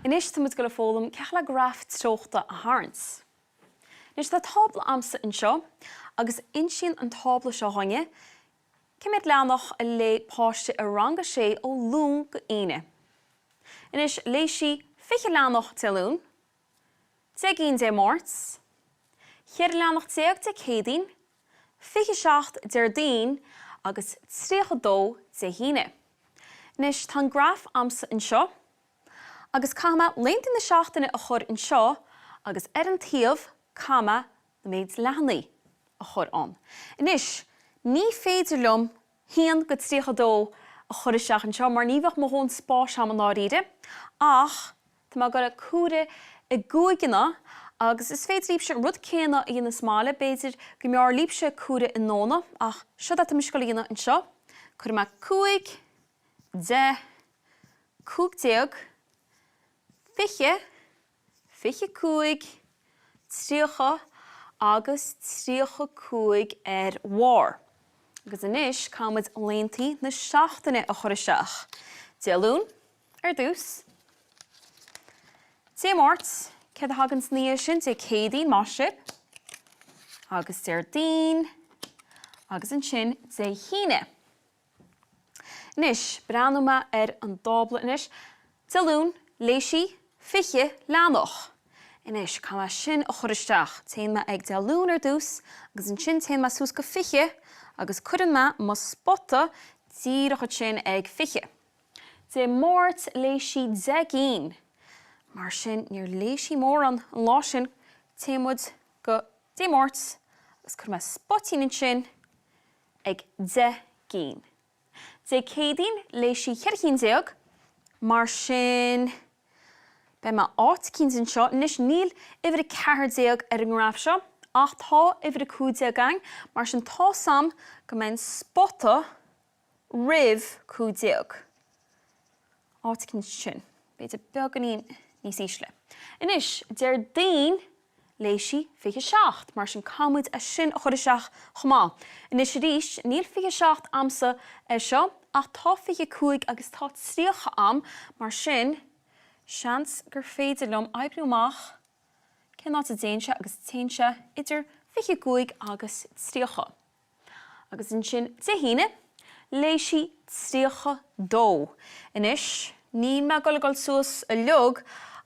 Inis tá muid go le fólam Cúla4 Treoghraf a Tharns. Nis tá tábla amsa anseo, agus insin an tábla seo thainge, cimid leanach a lé páiste a ranga sé ó lún go aine. Inis léigh sí fiche leanach te lún, tegin de mórts, cheir leanach teag te cédín, fiche seacht der dín, agus tríocha dó te híine. Nis tá graf amsa anseo, agus cama leintin na seachtaine a chur anseo, agus an taobh cama na méid leathanach a chur an. Inis, ní féidir lom hían go tríocha dó a chur isteach anseo, mar níbhah mo hón spáis am an áríide, ach tá má go a cúra i gúigina, agus is féidir líbse rud céna a dhéana smála, béidir go meár líbse cúra in nóna, ach seo dat am iscoil dhéana anseo, chur má cúig, de, cúig déag, fiche cúig, tríocha agus tríocha cúig war. Agus inis cámid léintaí na seachtaine a chur isteach. Dé lún dús, dé mórts, cad a hagan sníos sin dé cédín máisip, agus dé dín, agus an sin dé híine. Inis, breanúma an dábla inis, dé lún, léigh sí fiche leanach. Inis, cama sin a chur isteach, téama ag dé lún dús, agus an sin téama sús go fiche, agus cuireann má spotta dírithe sin ag fiche. Dé mórt léigh sí degin, mar sin níor léigh sí mór an lá sin, téamad go dé mórt, agus cuireann má spottín sin ag degin. Dé cédín léigh sí cheircín déag, mar sin be má áit cín seo, nis níl ifir a ceathair déag an ngráf seo, ach tá ifir a cúig déag gang, mar sin tá sam go mbeidh spotta ribh cúig déag. Áit cín sin, beidir beganín níos ísle. Inis, déir dín léigh sí fiche seacht, mar sin cámid a sin a chur isteach chomá. Inis rís, níl fiche seacht amsa seo, ach tá fiche cúig agus tá tríocha am, mar sin seans gur féidir lom eagrúach ceanna a déanse agus téanse idir fiche cúig agus tríocha. Agus in sin te híine, léigh sí tríocha dó. Inis, ní me goil suas a leog,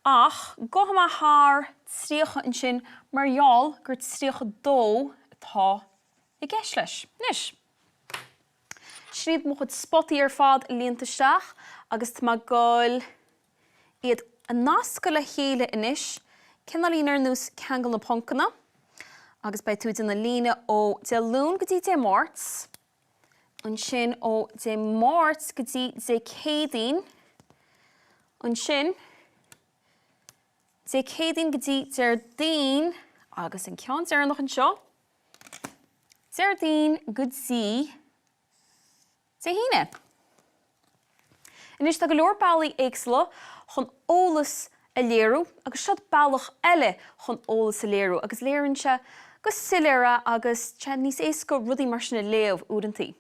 ach go ma haar tríocha in sin marall gur tríocha dó atá i gceist leis. Nis. Sríad mo chud spottaí ar fad líontasteach, agus tá má goil iad a nasca le chéile inis, cinna líonar nús ceangal na poncanna, agus bei túid na líne ó dé lún go dtí dé mórts, an sin ó dé mórts go dtí dé cédín, an sin dé cédín go dtí déir dín, agus an ceann déarnach an seo, déir dín go dtí dé híine. Inis tá go leor bailí éagsla chun ólas a léiriú, agus siad bailach eile chun ólas a léiriú, agus léironn se go siléire agus te níos éasca rudí mar sin a léamh uaireantaí.